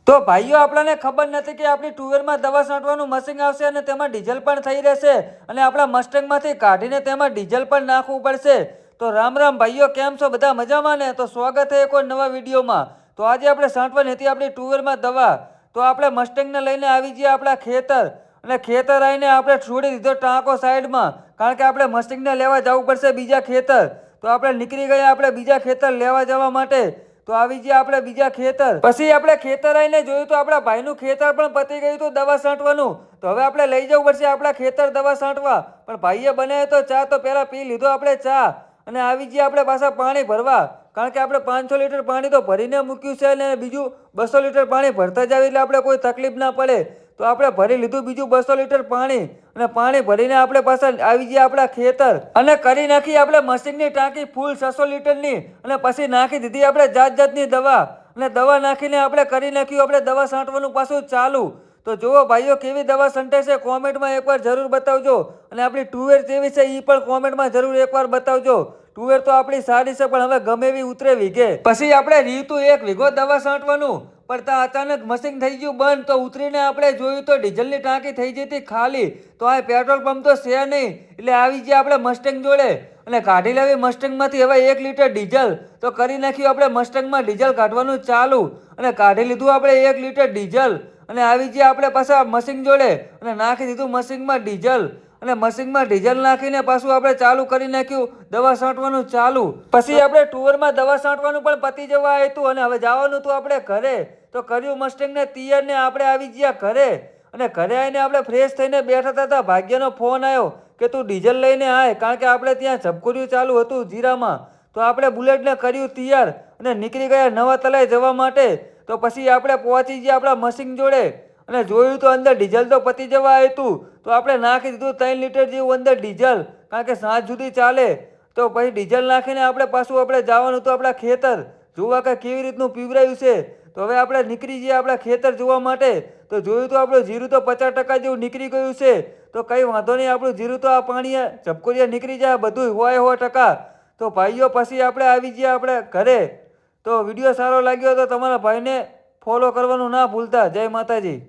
તો ભાઈઓ આપણને ખબર નથી કે આપણી ટુવેરમાં દવા છાંટવાનું મશીન આવશે અને તેમાં ડીઝલ પણ થઈ રહેશે અને આપણા મસ્ટેંગમાંથી કાઢીને તેમાં ડીઝલ પણ નાખવું પડશે. તો રામ રામ ભાઈઓ, કેમ છો? બધા મજામાં ને? તો સ્વાગત છે કોઈ નવા વિડીયોમાં. તો આજે આપણે છાંટવાની હતી આપણી ટુવેરમાં દવા. તો આપણે મસ્ટેંગને લઈને આવી જઈએ આપણા ખેતર અને ખેતર આવીને આપણે છોડી દીધો ટાંકો સાઈડમાં, કારણ કે આપણે મસ્ટેંગને લેવા જવું પડશે બીજા ખેતર. તો આપણે નીકળી ગયા આપણે બીજા ખેતર લેવા જવા માટે. તો આવી ગયા આપણે બીજા ખેતર. પછી આપણે ખેતર આવીને જોયું તો આપણા ભાઈનું ખેતર પણ પતી ગયું હતું દવા છાંટવાનું. તો હવે આપણે લઈ જવું પડશે આપણા ખેતર દવા છાંટવા. પણ ભાઈએ બનાવ્યો તો ચા, તો પહેલા પી લીધો આપણે ચા અને આવી ગયા આપણે પાછા પાણી ભરવા, કારણ કે આપણે 500 લીટર પાણી તો ભરીને મૂક્યું છે અને બીજું 200 લીટર પાણી ભરતા જાવ એટલે આપણે કોઈ તકલીફ ના પડે. તો આપણે ભરી લીધું બીજું 200 લીટર પાણી અને પાણી ભરીને આપણે પાછા આવી ગયા આપણા ખેતર અને કરી નાખી આપણે મશીનની ટાંકી ફૂલ 600 લીટરની અને પછી નાખી દીધી આપણે જાત જાતની દવા અને દવા નાખીને આપણે કરી નાખ્યું આપણે દવા છાંટવાનું પાછું ચાલુ. તો જુઓ ભાઈઓ કેવી દવા છંટે છે, કોમેન્ટમાં એકવાર જરૂર બતાવજો અને આપણી ટુવેર કેવી છે એ પણ કોમેન્ટમાં જરૂર એકવાર બતાવજો. ટુવેર તો આપણી સારી છે પણ હવે ગમે એવી ઉતરે વીઘે. પછી આપણે રીતું 1 વીઘો દવા છાંટવાનું, પણ ત્યાં અચાનક મશીન થઈ ગયું બંધ. તો ઉતરીને આપણે જોયું તો ડીઝલની ટાંકી થઈ જતી ખાલી. તો આ પેટ્રોલ પંપ તો છે નહીં એટલે આવી ગયા આપણે મસ્ટેંગ જોડે અને કાઢી લેવી મસ્ટેંગમાંથી હવે 1 લીટર ડીઝલ. તો કરી નાખ્યું આપણે મસ્ટેંગમાં ડીઝલ કાઢવાનું ચાલુ અને કાઢી લીધું આપણે 1 લીટર ડીઝલ અને આવી ગયા આપણે પાછા મશીન જોડે અને નાખી દીધું મશીનમાં ડીઝલ અને મશીનમાં ડીઝલ નાખીને પાછું આપણે ચાલુ કરી નાખ્યું દવા છાંટવાનું ચાલુ. પછી આપણે ટુવરમાં દવા છાંટવાનું પણ પતી જવા હતું અને હવે જવાનું હતું આપણે ઘરે. તો કર્યું મસ્ટેંગને તૈયાર ને આપણે આવી ગયા ઘરે અને ઘરે આવીને આપણે ફ્રેશ થઈને બેઠા હતા. ભાગ્યનો ફોન આવ્યો કે તું ડીઝલ લઈને આય, કારણ કે આપણે ત્યાં ઝબકુર્યું ચાલુ હતું જીરામાં. તો આપણે બુલેટને કર્યું તૈયાર અને નીકળી ગયા નવા તલાઈ જવા માટે. તો પછી આપણે પહોંચી ગયા આપણા મશીન જોડે અને જોયું તો અંદર ડીઝલ તો પતી જવા હતું. તો આપણે નાખી દીધું 3 લીટર જેવું અંદર ડીઝલ, કારણ કે સાંજ સુધી ચાલે. તો પછી ડીઝલ નાખીને આપણે પાછું આપણે જવાનું હતું આપણા ખેતર જોવા કે કેવી રીતનું પીવરાયું છે. તો હવે આપણે નીકળી જઈએ આપણા ખેતર જોવા માટે. તો જોયું તો આપણું જીરું તો 50% જેવું નીકળી ગયું છે. તો કંઈ વાંધો નહીં, આપણું જીરું તો આ પાણી ઝબકોરિયા નીકળી જાય બધું 100%. તો ભાઈઓ પછી આપણે આવી ગયા આપણે ઘરે. તો વિડીયો સારો લાગ્યો તો તમારા ભાઈને ફોલો કરવાનું ના ભૂલતા. જય માતાજી.